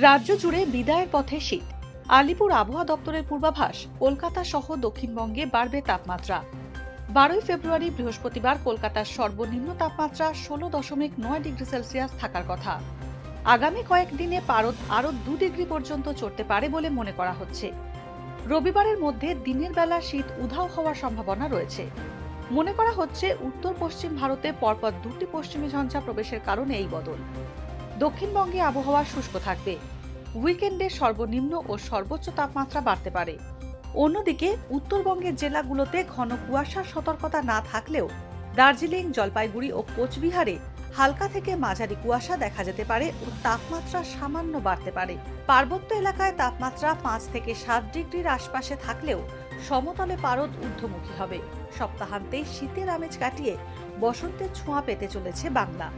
রাজ্য জুড়ে বিদায়ের পথে শীত। আলিপুর আবহাওয়া দপ্তরের পূর্বাভাস, কলকাতা সহ দক্ষিণবঙ্গে বাড়বে তাপমাত্রা। 12 ফেব্রুয়ারি বৃহস্পতিবার কলকাতার সর্বনিম্ন তাপমাত্রা 16.9 ডিগ্রি সেলসিয়াস থাকার কথা। আগামী কয়েকদিনে পারদ আরও 2 ডিগ্রি পর্যন্ত চড়তে পারে বলে মনে করা হচ্ছে। রবিবারের মধ্যে দিনের বেলা শীত উধাও হওয়ার সম্ভাবনা রয়েছে। মনে করা হচ্ছে উত্তর পশ্চিম ভারতে পরপর 2টি পশ্চিমী ঝঞ্ঝা প্রবেশের কারণে এই বদল। দক্ষিণবঙ্গে আবহাওয়া শুষ্ক থাকবে। উইকেন্ডে সর্বনিম্ন ও সর্বোচ্চ তাপমাত্রা বাড়তে পারে। অন্যদিকে উত্তরবঙ্গের জেলাগুলোতে ঘন কুয়াশার সতর্কতা না থাকলেও দার্জিলিং, জলপাইগুড়ি ও কোচবিহারে হালকা থেকে মাঝারি কুয়াশা দেখা যেতে পারে ও তাপমাত্রা সামান্য বাড়তে পারে। পার্বত্য এলাকায় তাপমাত্রা 5 থেকে 7 ডিগ্রির আশপাশে থাকলেও সমতলে পারদ ঊর্ধ্বমুখী হবে। সপ্তাহান্তে শীতের আমেজ কাটিয়ে বসন্তের ছোঁয়া পেতে চলেছে বাংলা।